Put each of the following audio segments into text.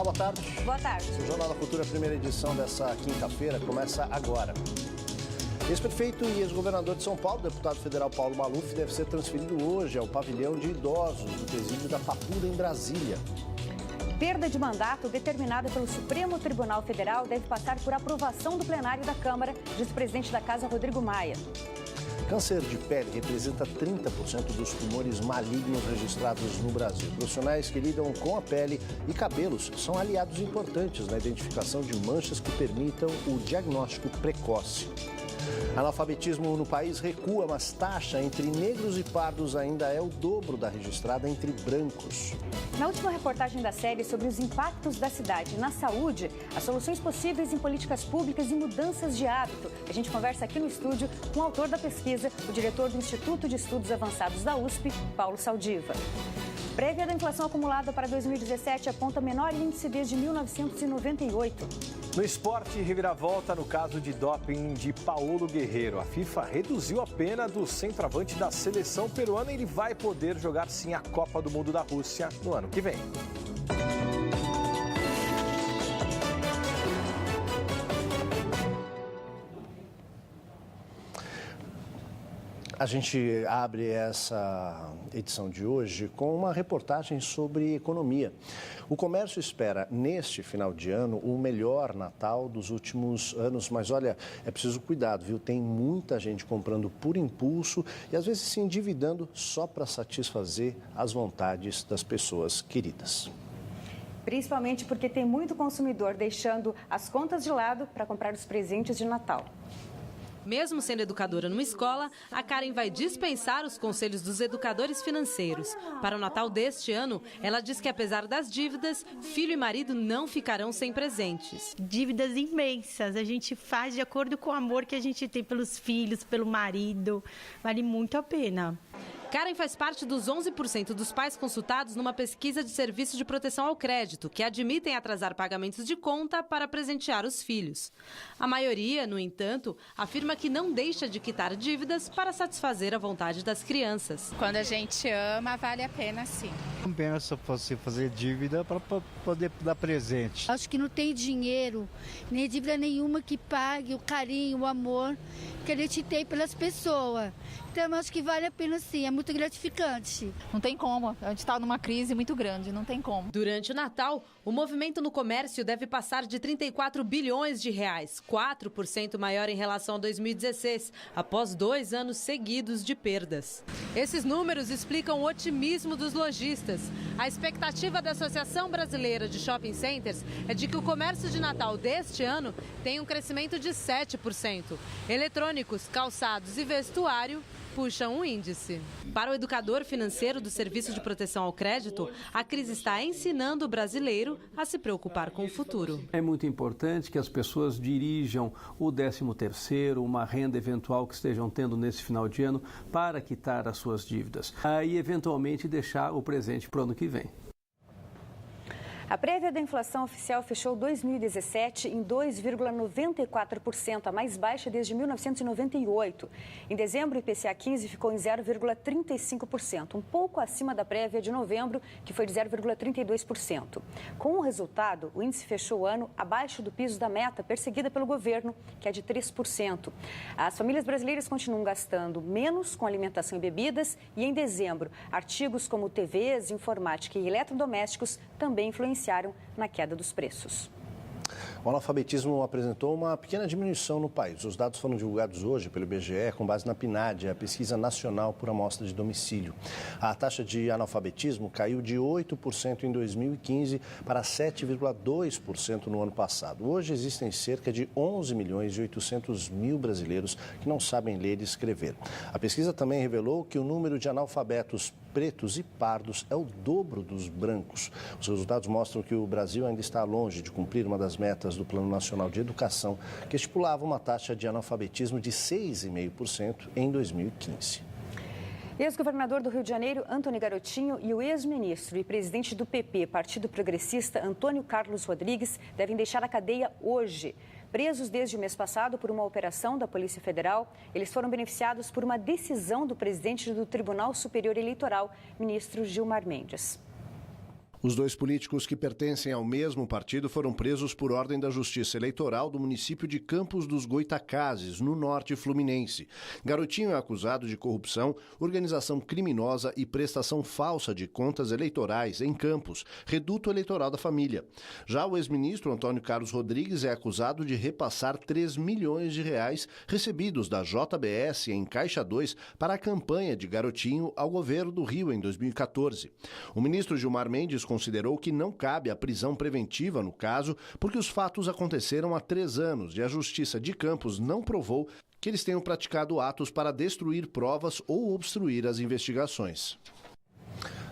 Olá, boa tarde. Boa tarde. O Jornal da Cultura, primeira edição dessa quinta-feira, começa agora. Ex-prefeito e ex-governador de São Paulo, deputado federal Paulo Maluf, deve ser transferido hoje ao pavilhão de idosos do presídio da Papuda, em Brasília. Perda de mandato determinada pelo Supremo Tribunal Federal deve passar por aprovação do plenário da Câmara, diz o presidente da Casa, Rodrigo Maia. Câncer de pele representa 30% dos tumores malignos registrados no Brasil. Profissionais que lidam com a pele e cabelos são aliados importantes na identificação de manchas que permitam o diagnóstico precoce. Analfabetismo no país recua, mas taxa entre negros e pardos ainda é o dobro da registrada entre brancos. Na última reportagem da série sobre os impactos da cidade na saúde, as soluções possíveis em políticas públicas e mudanças de hábito. A gente conversa aqui no estúdio com o autor da pesquisa, o diretor do Instituto de Estudos Avançados da USP, Paulo Saldiva. Prévia da inflação acumulada para 2017 aponta menor índice desde 1998. No esporte, reviravolta no caso de doping de Paulo Guerreiro. A FIFA reduziu a pena do centroavante da seleção peruana e ele vai poder jogar sim a Copa do Mundo da Rússia no ano que vem. A gente abre essa edição de hoje com uma reportagem sobre economia. O comércio espera, neste final de ano, o melhor Natal dos últimos anos. Mas olha, é preciso cuidado, viu? Tem muita gente comprando por impulso e às vezes se endividando só para satisfazer as vontades das pessoas queridas. Principalmente porque tem muito consumidor deixando as contas de lado para comprar os presentes de Natal. Mesmo sendo educadora numa escola, a Karen vai dispensar os conselhos dos educadores financeiros. Para o Natal deste ano, ela diz que apesar das dívidas, filho e marido não ficarão sem presentes. Dívidas imensas, a gente faz de acordo com o amor que a gente tem pelos filhos, pelo marido, vale muito a pena. Karen faz parte dos 11% dos pais consultados numa pesquisa de serviço de proteção ao crédito, que admitem atrasar pagamentos de conta para presentear os filhos. A maioria, no entanto, afirma que não deixa de quitar dívidas para satisfazer a vontade das crianças. Quando a gente ama, vale a pena sim. Compensa você fazer dívida para poder dar presente. Acho que não tem dinheiro, nem dívida nenhuma que pague o carinho, o amor que a gente tem pelas pessoas. Então, acho que vale a pena sim, é muito gratificante. Não tem como, a gente está numa crise muito grande, não tem como. Durante o Natal, o movimento no comércio deve passar de 34 bilhões de reais, 4% maior em relação a 2016, após 2 anos seguidos de perdas. Esses números explicam o otimismo dos lojistas. A expectativa da Associação Brasileira de Shopping Centers é de que o comércio de Natal deste ano tenha um crescimento de 7%. Eletrônicos, calçados e vestuário puxam um índice. Para o educador financeiro do Serviço de Proteção ao Crédito, a crise está ensinando o brasileiro a se preocupar com o futuro. É muito importante que as pessoas dirijam o 13º, uma renda eventual que estejam tendo nesse final de ano para quitar as suas dívidas. Aí, eventualmente, deixar o presente para o ano que vem. A prévia da inflação oficial fechou 2017 em 2,94%, a mais baixa desde 1998. Em dezembro, o IPCA 15 ficou em 0,35%, um pouco acima da prévia de novembro, que foi de 0,32%. Com o resultado, o índice fechou o ano abaixo do piso da meta perseguida pelo governo, que é de 3%. As famílias brasileiras continuam gastando menos com alimentação e bebidas e, em dezembro, artigos como TVs, informática e eletrodomésticos também influenciaram na queda dos preços. O analfabetismo apresentou uma pequena diminuição no país. Os dados foram divulgados hoje pelo IBGE com base na PNAD, a Pesquisa Nacional por Amostra de Domicílio. A taxa de analfabetismo caiu de 8% em 2015 para 7,2% no ano passado. Hoje existem cerca de 11 milhões e 800 mil brasileiros que não sabem ler e escrever. A pesquisa também revelou que o número de analfabetos pretos e pardos é o dobro dos brancos. Os resultados mostram que o Brasil ainda está longe de cumprir uma das metas do Plano Nacional de Educação, que estipulava uma taxa de analfabetismo de 6,5% em 2015. Ex-governador do Rio de Janeiro, Antony Garotinho, e o ex-ministro e presidente do PP, Partido Progressista, Antônio Carlos Rodrigues, devem deixar a cadeia hoje. Presos desde o mês passado por uma operação da Polícia Federal, eles foram beneficiados por uma decisão do presidente do Tribunal Superior Eleitoral, ministro Gilmar Mendes. Os dois políticos que pertencem ao mesmo partido foram presos por ordem da Justiça Eleitoral do município de Campos dos Goitacazes, no norte fluminense. Garotinho é acusado de corrupção, organização criminosa e prestação falsa de contas eleitorais em Campos, reduto eleitoral da família. Já o ex-ministro Antônio Carlos Rodrigues é acusado de repassar 3 milhões de reais recebidos da JBS em Caixa 2 para a campanha de Garotinho ao governo do Rio em 2014. O ministro Gilmar Mendes considerou que não cabe a prisão preventiva no caso, porque os fatos aconteceram há 3 anos e a Justiça de Campos não provou que eles tenham praticado atos para destruir provas ou obstruir as investigações.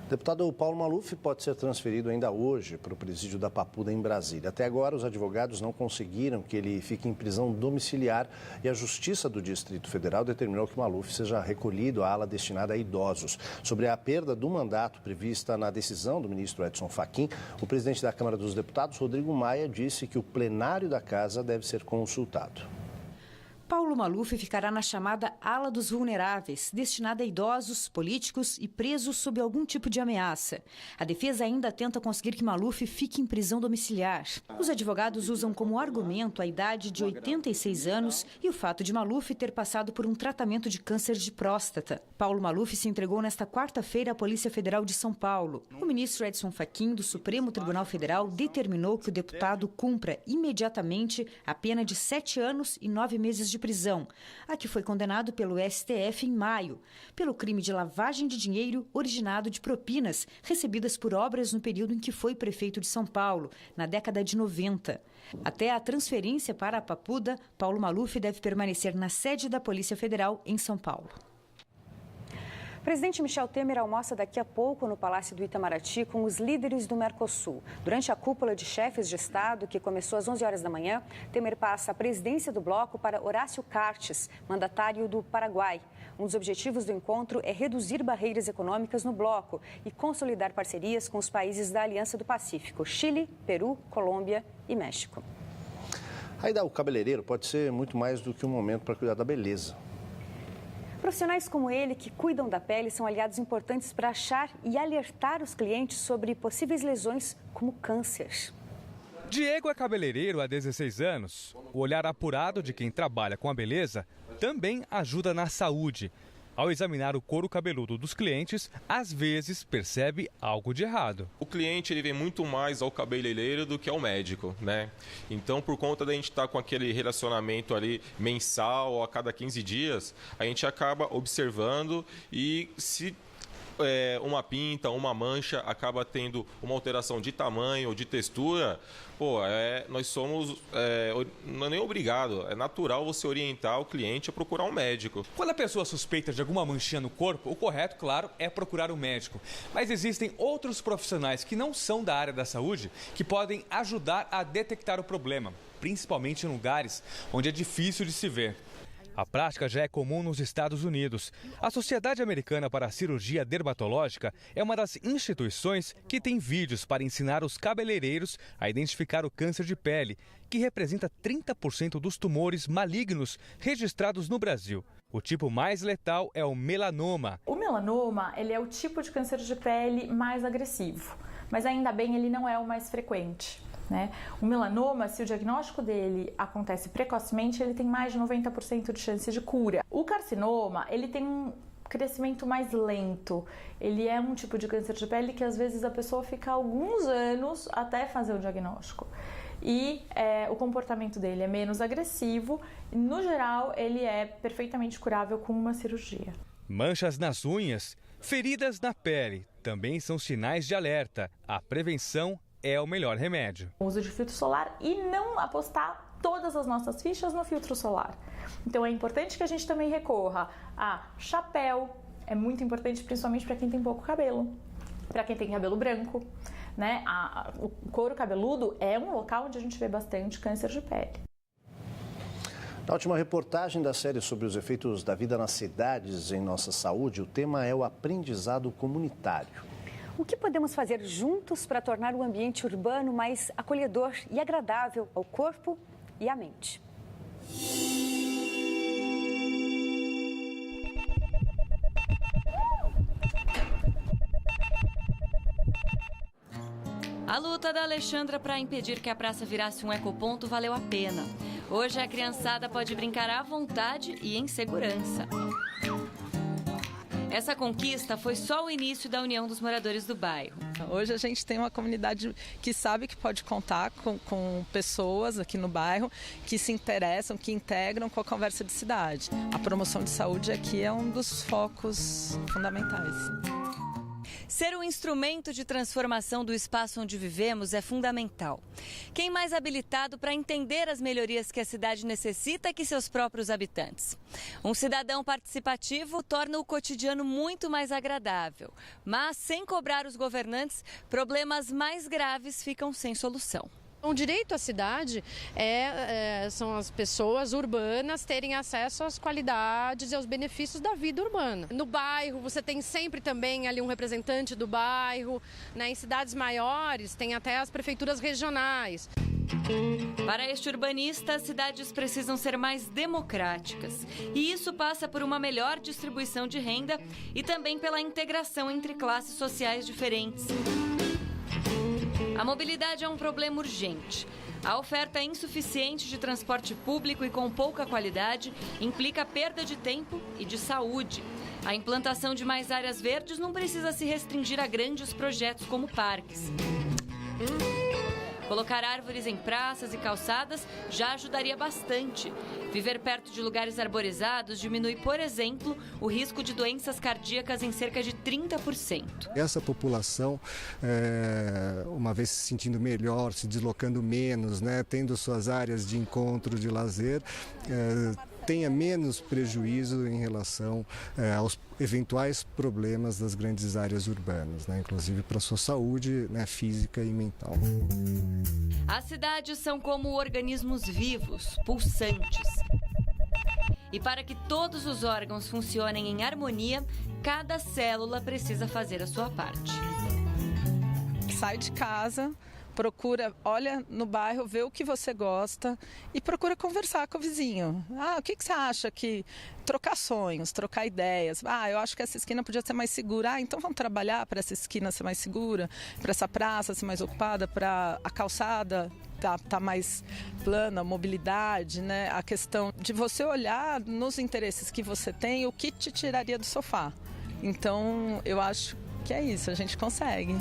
O deputado Paulo Maluf pode ser transferido ainda hoje para o presídio da Papuda, em Brasília. Até agora, os advogados não conseguiram que ele fique em prisão domiciliar e a Justiça do Distrito Federal determinou que Maluf seja recolhido à ala destinada a idosos. Sobre a perda do mandato prevista na decisão do ministro Edson Fachin, o presidente da Câmara dos Deputados, Rodrigo Maia, disse que o plenário da Casa deve ser consultado. Paulo Maluf ficará na chamada ala dos vulneráveis, destinada a idosos, políticos e presos sob algum tipo de ameaça. A defesa ainda tenta conseguir que Maluf fique em prisão domiciliar. Os advogados usam como argumento a idade de 86 anos e o fato de Maluf ter passado por um tratamento de câncer de próstata. Paulo Maluf se entregou nesta quarta-feira à Polícia Federal de São Paulo. O ministro Edson Fachin, do Supremo Tribunal Federal, determinou que o deputado cumpra imediatamente a pena de 7 anos e 9 meses de prisão, a que foi condenado pelo STF em maio, pelo crime de lavagem de dinheiro originado de propinas recebidas por obras no período em que foi prefeito de São Paulo, na década de 90. Até a transferência para a Papuda, Paulo Maluf deve permanecer na sede da Polícia Federal em São Paulo. O presidente Michel Temer almoça daqui a pouco no Palácio do Itamaraty com os líderes do Mercosul. Durante a cúpula de chefes de Estado, que começou às 11 horas da manhã, Temer passa a presidência do bloco para Horácio Cartes, mandatário do Paraguai. Um dos objetivos do encontro é reduzir barreiras econômicas no bloco e consolidar parcerias com os países da Aliança do Pacífico, Chile, Peru, Colômbia e México. Ainda o cabeleireiro pode ser muito mais do que um momento para cuidar da beleza. Profissionais como ele, que cuidam da pele, são aliados importantes para achar e alertar os clientes sobre possíveis lesões como câncer. Diego é cabeleireiro há 16 anos. O olhar apurado de quem trabalha com a beleza também ajuda na saúde. Ao examinar o couro cabeludo dos clientes, às vezes percebe algo de errado. O cliente ele vem muito mais ao cabeleireiro do que ao médico, né? Então, por conta da gente estar com aquele relacionamento ali mensal ou a cada 15 dias, a gente acaba observando e se uma pinta, uma mancha acaba tendo uma alteração de tamanho ou de textura, nós somos, não é nem obrigado, é natural você orientar o cliente a procurar um médico. Quando a pessoa suspeita de alguma manchinha no corpo, o correto, claro, é procurar um médico. Mas existem outros profissionais que não são da área da saúde que podem ajudar a detectar o problema, principalmente em lugares onde é difícil de se ver. A prática já é comum nos Estados Unidos. A Sociedade Americana para a Cirurgia Dermatológica é uma das instituições que tem vídeos para ensinar os cabeleireiros a identificar o câncer de pele, que representa 30% dos tumores malignos registrados no Brasil. O tipo mais letal é o melanoma. O melanoma, ele é o tipo de câncer de pele mais agressivo, mas ainda bem ele não é o mais frequente. O melanoma, se o diagnóstico dele acontece precocemente, ele tem mais de 90% de chance de cura. O carcinoma, ele tem um crescimento mais lento. Ele é um tipo de câncer de pele que às vezes a pessoa fica alguns anos até fazer o diagnóstico. E o comportamento dele é menos agressivo. No geral, ele é perfeitamente curável com uma cirurgia. Manchas nas unhas, feridas na pele, também são sinais de alerta. A prevenção é o melhor remédio. O uso de filtro solar e não apostar todas as nossas fichas no filtro solar. Então é importante que a gente também recorra a chapéu, é muito importante principalmente para quem tem pouco cabelo, para quem tem cabelo branco, O couro cabeludo é um local onde a gente vê bastante câncer de pele. Na última reportagem da série sobre os efeitos da vida nas cidades em nossa saúde, o tema é o aprendizado comunitário. O que podemos fazer juntos para tornar o ambiente urbano mais acolhedor e agradável ao corpo e à mente? A luta da Alexandra para impedir que a praça virasse um ecoponto valeu a pena. Hoje a criançada pode brincar à vontade e em segurança. Essa conquista foi só o início da união dos moradores do bairro. Hoje a gente tem uma comunidade que sabe que pode contar com pessoas aqui no bairro que se interessam, que integram com a conversa de cidade. A promoção de saúde aqui é um dos focos fundamentais. Ser um instrumento de transformação do espaço onde vivemos é fundamental. Quem mais habilitado para entender as melhorias que a cidade necessita que seus próprios habitantes? Um cidadão participativo torna o cotidiano muito mais agradável, mas sem cobrar os governantes, problemas mais graves ficam sem solução. O direito à cidade são as pessoas urbanas terem acesso às qualidades e aos benefícios da vida urbana. No bairro, você tem sempre também ali um representante do bairro, né? Em cidades maiores, tem até as prefeituras regionais. Para este urbanista, as cidades precisam ser mais democráticas. E isso passa por uma melhor distribuição de renda e também pela integração entre classes sociais diferentes. A mobilidade é um problema urgente. A oferta insuficiente de transporte público e com pouca qualidade implica perda de tempo e de saúde. A implantação de mais áreas verdes não precisa se restringir a grandes projetos como parques. Colocar árvores em praças e calçadas já ajudaria bastante. Viver perto de lugares arborizados diminui, por exemplo, o risco de doenças cardíacas em cerca de 30%. Essa população, uma vez se sentindo melhor, se deslocando menos, né, tendo suas áreas de encontro, de lazer, tenha menos prejuízo em relação aos eventuais problemas das grandes áreas urbanas, né, inclusive para a sua saúde, né, física e mental. As cidades são como organismos vivos, pulsantes. E para que todos os órgãos funcionem em harmonia, cada célula precisa fazer a sua parte. Sai de casa, procura, olha no bairro, vê o que você gosta e procura conversar com o vizinho. O que você acha que... Trocar sonhos, trocar ideias. Eu acho que essa esquina podia ser mais segura. Então vamos trabalhar para essa esquina ser mais segura, para essa praça ser mais ocupada, para a calçada tá mais plana, mobilidade, né? A questão de você olhar nos interesses que você tem, o que te tiraria do sofá. Então eu acho que é isso, a gente consegue.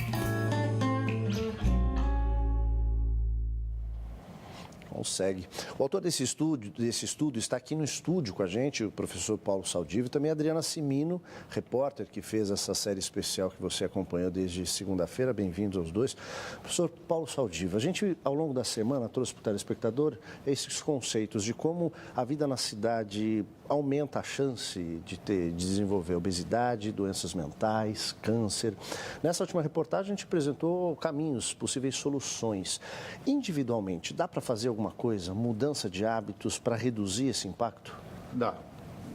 Consegue. O autor desse estudo está aqui no estúdio com a gente, o professor Paulo Saldiva e também a Adriana Cimino, repórter que fez essa série especial que você acompanhou desde segunda-feira. Bem-vindos aos dois. Professor Paulo Saldiva, a gente ao longo da semana trouxe para o telespectador esses conceitos de como a vida na cidade aumenta a chance de desenvolver obesidade, doenças mentais, câncer. Nessa última reportagem a gente apresentou caminhos, possíveis soluções. Individualmente, dá para fazer alguma coisa, mudança de hábitos para reduzir esse impacto? Dá.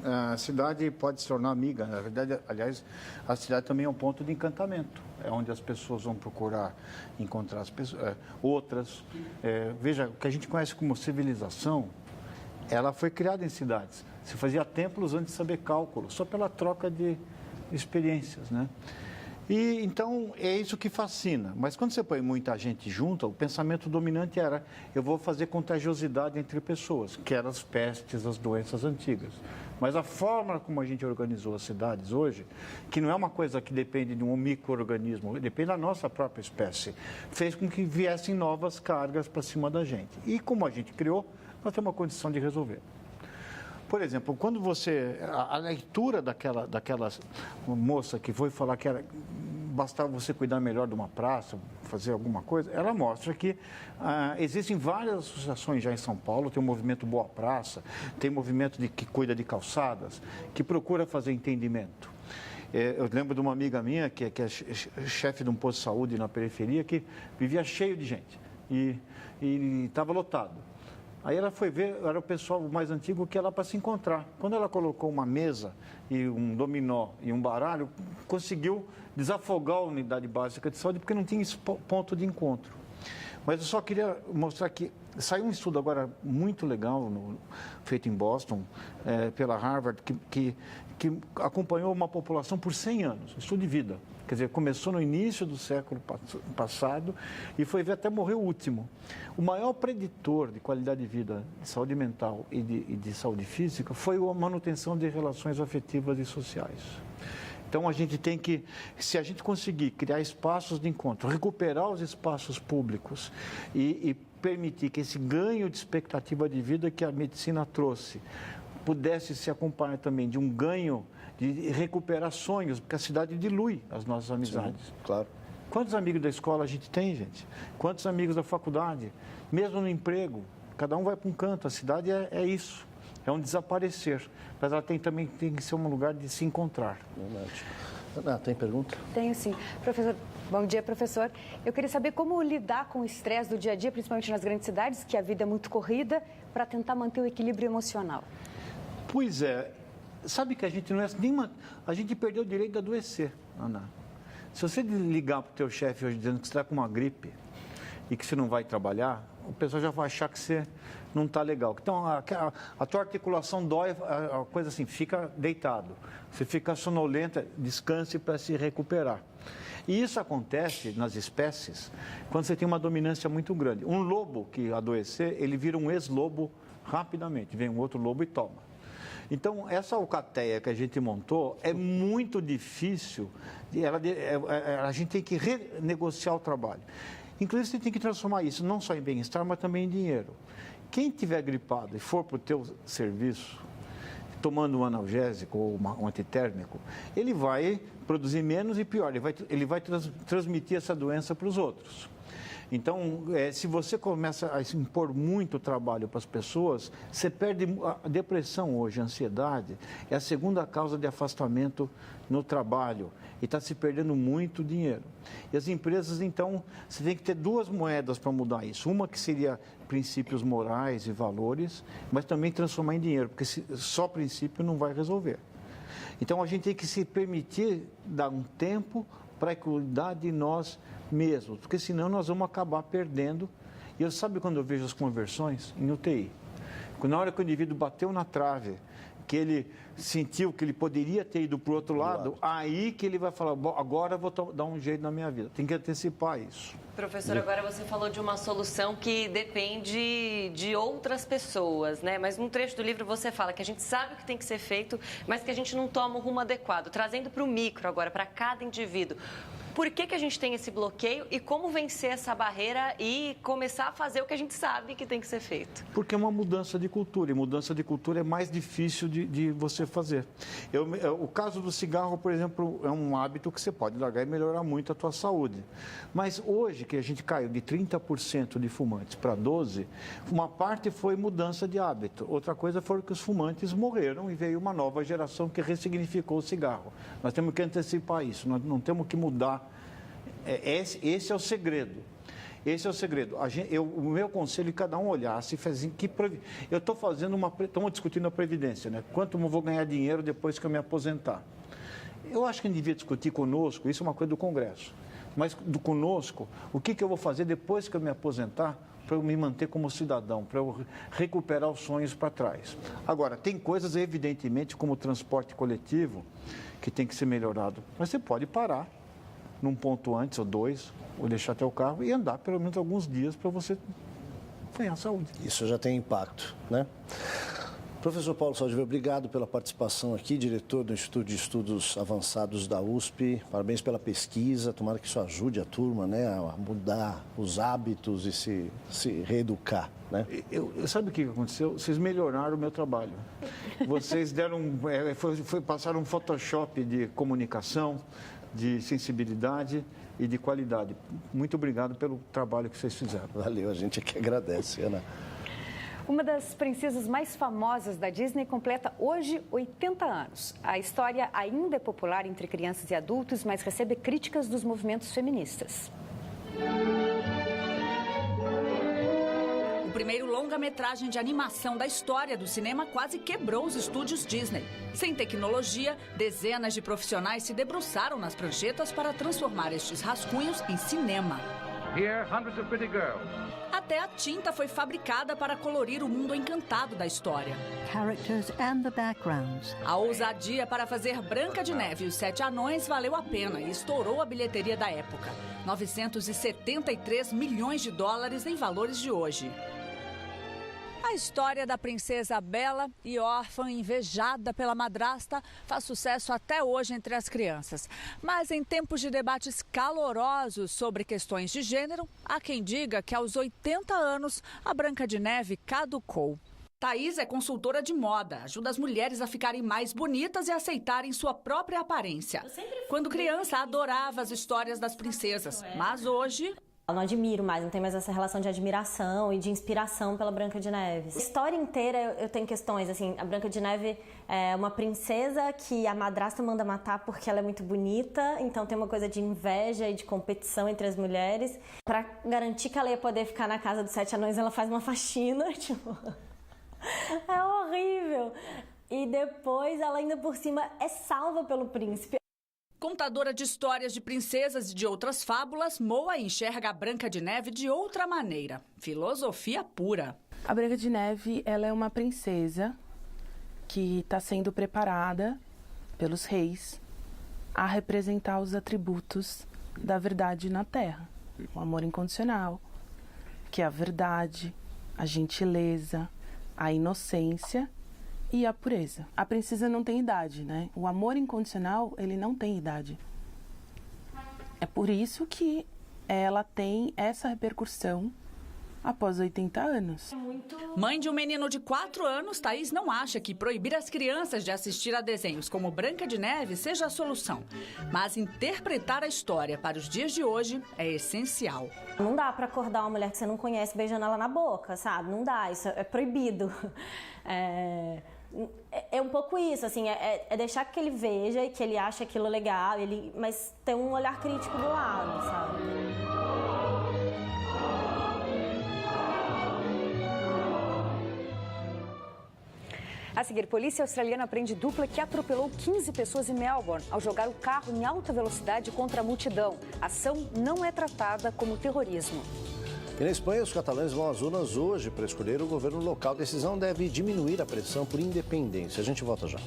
A cidade pode se tornar amiga. Na verdade, aliás, a cidade também é um ponto de encantamento. É onde as pessoas vão procurar encontrar as pessoas, outras. Veja, o que a gente conhece como civilização, ela foi criada em cidades. Se fazia templos antes de saber cálculo, só pela troca de experiências, né? E então é isso que fascina. Mas quando você põe muita gente junta, o pensamento dominante era: eu vou fazer contagiosidade entre pessoas, que eram as pestes, as doenças antigas. Mas a forma como a gente organizou as cidades hoje, que não é uma coisa que depende de um micro-organismo, depende da nossa própria espécie, fez com que viessem novas cargas para cima da gente. E como a gente criou, nós temos uma condição de resolver. Por exemplo, quando a leitura daquela moça que foi falar que bastava você cuidar melhor de uma praça, fazer alguma coisa, ela mostra que existem várias associações já em São Paulo, tem o movimento Boa Praça, tem o movimento que cuida de calçadas, que procura fazer entendimento. Eu lembro de uma amiga minha, que é chefe de um posto de saúde na periferia, que vivia cheio de gente e estava lotado. Aí ela foi ver, era o pessoal mais antigo que ia lá para se encontrar. Quando ela colocou uma mesa e um dominó e um baralho, conseguiu desafogar a unidade básica de saúde, porque não tinha esse ponto de encontro. Mas eu só queria mostrar que saiu um estudo agora muito legal, feito em Boston, pela Harvard, que acompanhou uma população por 100 anos, estudo de vida. Quer dizer, começou no início do século passado e foi ver até morrer o último. O maior preditor de qualidade de vida, de saúde mental e de saúde física foi a manutenção de relações afetivas e sociais. Então, a gente tem que, se a gente conseguir criar espaços de encontro, recuperar os espaços públicos e permitir que esse ganho de expectativa de vida que a medicina trouxe pudesse se acompanhar também de um ganho de recuperar sonhos, porque a cidade dilui as nossas amizades. Sim, claro. Quantos amigos da escola a gente tem, gente? Quantos amigos da faculdade? Mesmo no emprego, cada um vai para um canto. A cidade é isso, é um desaparecer. Mas ela também tem que ser um lugar de se encontrar. Verdade. Tem pergunta? Tenho sim. Professor, bom dia, professor. Eu queria saber como lidar com o estresse do dia a dia, principalmente nas grandes cidades, que a vida é muito corrida, para tentar manter o equilíbrio emocional. Pois é. Sabe que a gente não é nenhuma... A gente perdeu o direito de adoecer, Ana. Se você ligar para o teu chefe hoje dizendo que você está com uma gripe e que você não vai trabalhar, o pessoal já vai achar que você não está legal. Então, a tua articulação dói, a coisa assim, fica deitado. Você fica sonolenta, descanse para se recuperar. E isso acontece nas espécies quando você tem uma dominância muito grande. Um lobo que adoecer, ele vira um ex-lobo rapidamente. Vem um outro lobo e toma. Então, essa alcateia que a gente montou é muito difícil, a gente tem que renegociar o trabalho. Inclusive, você tem que transformar isso não só em bem-estar, mas também em dinheiro. Quem estiver gripado e for para o teu serviço, tomando um analgésico ou um antitérmico, ele vai produzir menos e pior, ele vai transmitir essa doença para os outros. Então, se você começa a impor muito trabalho para as pessoas, você perde a depressão hoje, a ansiedade, é a segunda causa de afastamento no trabalho e está se perdendo muito dinheiro. E as empresas, então, você tem que ter duas moedas para mudar isso. Uma que seria princípios morais e valores, mas também transformar em dinheiro, porque só princípio não vai resolver. Então, a gente tem que se permitir dar um tempo para cuidar de nós mesmos, porque senão nós vamos acabar perdendo. E eu sabe quando eu vejo as conversões em UTI? Na hora que o indivíduo bateu na trave, que ele sentiu que ele poderia ter ido para o outro lado, aí que ele vai falar, agora eu vou dar um jeito na minha vida. Tem que antecipar isso. Professor, agora você falou de uma solução que depende de outras pessoas, né? Mas num trecho do livro você fala que a gente sabe o que tem que ser feito, mas que a gente não toma o rumo adequado. Trazendo para o micro agora, para cada indivíduo. Por que a gente tem esse bloqueio e como vencer essa barreira e começar a fazer o que a gente sabe que tem que ser feito? Porque é uma mudança de cultura, e mudança de cultura é mais difícil de você fazer. O caso do cigarro, por exemplo, é um hábito que você pode largar e melhorar muito a tua saúde. Mas hoje, que a gente caiu de 30% de fumantes para 12%, uma parte foi mudança de hábito. Outra coisa foi que os fumantes morreram e veio uma nova geração que ressignificou o cigarro. Nós temos que antecipar isso, nós não temos que mudar. Esse é o segredo. Esse é o segredo. O meu conselho é que cada um olhasse e fizesse eu estou fazendo estamos discutindo a previdência, né? Quanto eu vou ganhar dinheiro depois que eu me aposentar? Eu acho que não devia discutir conosco, isso é uma coisa do Congresso. Mas conosco, o que eu vou fazer depois que eu me aposentar para eu me manter como cidadão, para eu recuperar os sonhos para trás. Agora, tem coisas, evidentemente, como o transporte coletivo, que tem que ser melhorado. Mas você pode parar num ponto antes, ou dois, ou deixar até o carro e andar pelo menos alguns dias para você ganhar saúde. Isso já tem impacto, né? Professor Paulo Saldivar, obrigado pela participação aqui, diretor do Instituto de Estudos Avançados da USP. Parabéns pela pesquisa, tomara que isso ajude a turma, né, a mudar os hábitos e se reeducar, né? Sabe o que aconteceu? Vocês melhoraram o meu trabalho. Vocês passaram um Photoshop de comunicação, de sensibilidade e de qualidade. Muito obrigado pelo trabalho que vocês fizeram. Valeu, a gente aqui agradece, Ana. Uma das princesas mais famosas da Disney completa hoje 80 anos. A história ainda é popular entre crianças e adultos, mas recebe críticas dos movimentos feministas. primeiro longa-metragem de animação da história do cinema quase quebrou os estúdios Disney. Sem tecnologia, dezenas de profissionais se debruçaram nas pranchetas para transformar estes rascunhos em cinema. Here, hundreds of pretty girls. Até a tinta foi fabricada para colorir o mundo encantado da história. Characters and the backgrounds. A ousadia para fazer Branca de Neve e os Sete Anões valeu a pena e estourou a bilheteria da época. 973 milhões de dólares em valores de hoje. A história da princesa bela e órfã, invejada pela madrasta, faz sucesso até hoje entre as crianças. Mas em tempos de debates calorosos sobre questões de gênero, há quem diga que aos 80 anos a Branca de Neve caducou. Thaís é consultora de moda, ajuda as mulheres a ficarem mais bonitas e aceitarem sua própria aparência. Quando criança, adorava as histórias das princesas, mas hoje... Eu não admiro mais, não tem mais essa relação de admiração e de inspiração pela Branca de Neve. A história inteira eu tenho questões, assim, a Branca de Neve é uma princesa que a madrasta manda matar porque ela é muito bonita, então tem uma coisa de inveja e de competição entre as mulheres. Pra garantir que ela ia poder ficar na casa dos Sete Anões, ela faz uma faxina, tipo... É horrível. E depois ela ainda por cima é salva pelo príncipe. Contadora de histórias de princesas e de outras fábulas, Moa enxerga a Branca de Neve de outra maneira. Filosofia pura. A Branca de Neve, ela é uma princesa que está sendo preparada pelos reis a representar os atributos da verdade na Terra. O amor incondicional, que é a verdade, a gentileza, a inocência e a pureza. A princesa não tem idade, né? O amor incondicional, ele não tem idade. É por isso que ela tem essa repercussão após 80 anos. Mãe de um menino de 4 anos, Thaís não acha que proibir as crianças de assistir a desenhos como Branca de Neve seja a solução. Mas interpretar a história para os dias de hoje é essencial. Não dá para acordar uma mulher que você não conhece beijando ela na boca, sabe? Não dá, isso é proibido. É um pouco isso, assim, é deixar que ele veja e que ele ache aquilo legal, mas ter um olhar crítico do lado, sabe? A seguir, polícia australiana prende dupla que atropelou 15 pessoas em Melbourne ao jogar o carro em alta velocidade contra a multidão. A ação não é tratada como terrorismo. E na Espanha, os catalães vão às urnas hoje para escolher o governo local. A decisão deve diminuir a pressão por independência. A gente volta já.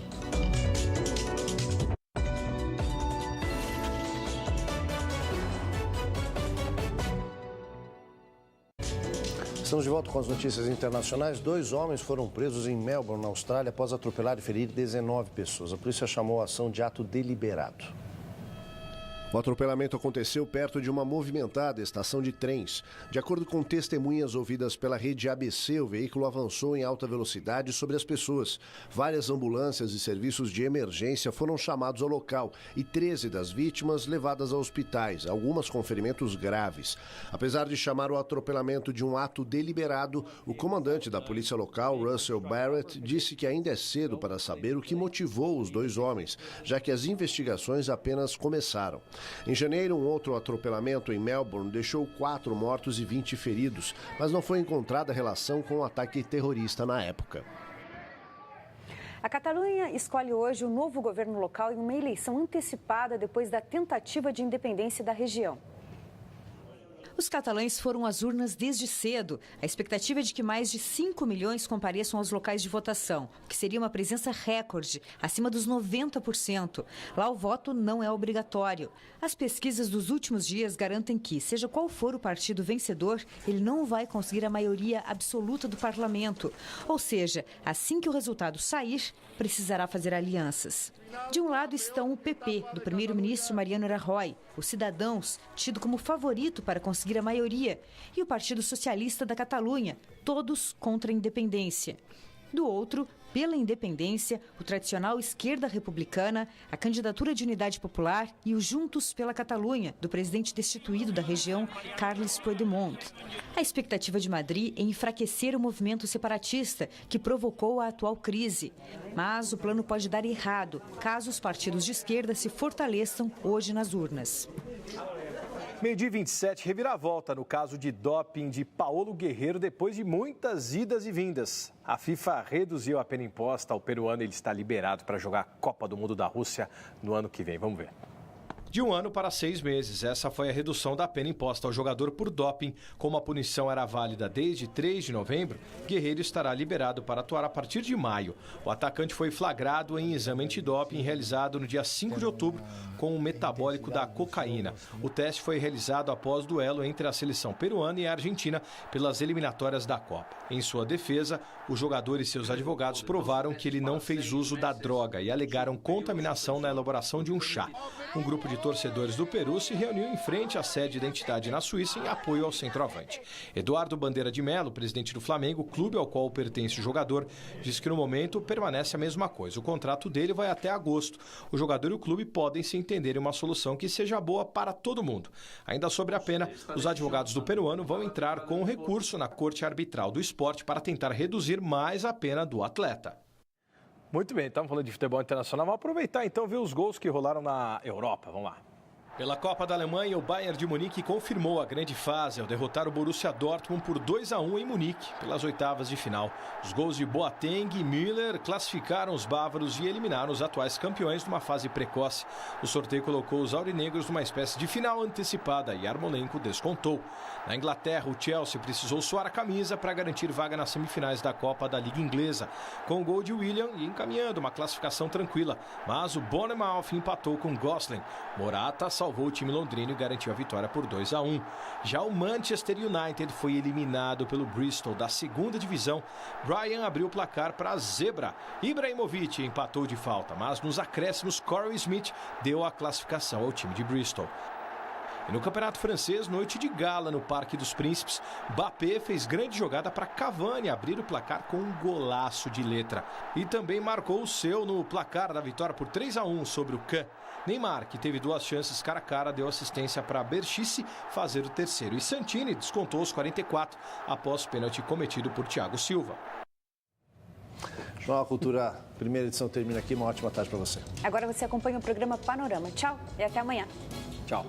Estamos de volta com as notícias internacionais. 2 homens foram presos em Melbourne, na Austrália, após atropelar e ferir 19 pessoas. A polícia chamou a ação de ato deliberado. O atropelamento aconteceu perto de uma movimentada estação de trens. De acordo com testemunhas ouvidas pela rede ABC, o veículo avançou em alta velocidade sobre as pessoas. Várias ambulâncias e serviços de emergência foram chamados ao local e 13 das vítimas levadas a hospitais, algumas com ferimentos graves. Apesar de chamar o atropelamento de um ato deliberado, o comandante da polícia local, Russell Barrett, disse que ainda é cedo para saber o que motivou os 2 homens, já que as investigações apenas começaram. Em janeiro, um outro atropelamento em Melbourne deixou 4 mortos e 20 feridos, mas não foi encontrada relação com o ataque terrorista na época. A Catalunha escolhe hoje o novo governo local em uma eleição antecipada depois da tentativa de independência da região. Os catalães foram às urnas desde cedo. A expectativa é de que mais de 5 milhões compareçam aos locais de votação, o que seria uma presença recorde, acima dos 90%. Lá o voto não é obrigatório. As pesquisas dos últimos dias garantem que, seja qual for o partido vencedor, ele não vai conseguir a maioria absoluta do parlamento. Ou seja, assim que o resultado sair, precisará fazer alianças. De um lado estão o PP, do primeiro-ministro Mariano Rajoy, os Cidadãos, tido como favorito para conseguir a maioria, e o Partido Socialista da Catalunha, todos contra a independência. Do outro, pela independência, o tradicional Esquerda Republicana, a Candidatura de Unidade Popular e o Juntos pela Catalunha, do presidente destituído da região, Carles Puigdemont. A expectativa de Madrid é enfraquecer o movimento separatista, que provocou a atual crise. Mas o plano pode dar errado, caso os partidos de esquerda se fortaleçam hoje nas urnas. Meio-dia 27, reviravolta no caso de doping de Paulo Guerreiro depois de muitas idas e vindas. A FIFA reduziu a pena imposta ao peruano e ele está liberado para jogar a Copa do Mundo da Rússia no ano que vem. Vamos ver. De 1 ano para 6 meses, essa foi a redução da pena imposta ao jogador por doping. Como a punição era válida desde 3 de novembro, Guerreiro estará liberado para atuar a partir de maio. O atacante foi flagrado em exame antidoping realizado no dia 5 de outubro com um metabólico da cocaína. O teste foi realizado após duelo entre a seleção peruana e a Argentina pelas eliminatórias da Copa. Em sua defesa, o jogador e seus advogados provaram que ele não fez uso da droga e alegaram contaminação na elaboração de um chá. Um grupo de torcedores do Peru se reuniu em frente à sede da entidade na Suíça em apoio ao centroavante. Eduardo Bandeira de Melo, presidente do Flamengo, clube ao qual pertence o jogador, disse que no momento permanece a mesma coisa. O contrato dele vai até agosto. O jogador e o clube podem se entender em uma solução que seja boa para todo mundo. Ainda sobre a pena, os advogados do peruano vão entrar com um recurso na Corte Arbitral do Esporte para tentar reduzir mais a pena do atleta. Muito bem, estamos falando de futebol internacional. Vamos aproveitar então e ver os gols que rolaram na Europa. Vamos lá. Pela Copa da Alemanha, o Bayern de Munique confirmou a grande fase ao derrotar o Borussia Dortmund por 2-1 em Munique, pelas oitavas de final. Os gols de Boateng e Müller classificaram os bávaros e eliminaram os atuais campeões numa fase precoce. O sorteio colocou os aurinegros numa espécie de final antecipada e Yarmolenko descontou. Na Inglaterra, o Chelsea precisou suar a camisa para garantir vaga nas semifinais da Copa da Liga Inglesa, com o gol de Willian e encaminhando uma classificação tranquila. Mas o Bournemouth empatou com Gosling. Morata salvou o time londrino e garantiu a vitória por 2-1. Já o Manchester United foi eliminado pelo Bristol da segunda divisão. Brian abriu o placar para a zebra. Ibrahimovic empatou de falta, mas nos acréscimos Corey Smith deu a classificação ao time de Bristol. E no Campeonato Francês, noite de gala no Parque dos Príncipes, Mbappé fez grande jogada para Cavani abrir o placar com um golaço de letra. E também marcou o seu no placar da vitória por 3-1 sobre o Caen. Neymar, que teve 2 chances cara a cara, deu assistência para Berchice fazer o terceiro. E Santini descontou os 44 após o pênalti cometido por Thiago Silva. Jornal Cultura, primeira edição termina aqui. Uma ótima tarde para você. Agora você acompanha o programa Panorama. Tchau e até amanhã. Tchau.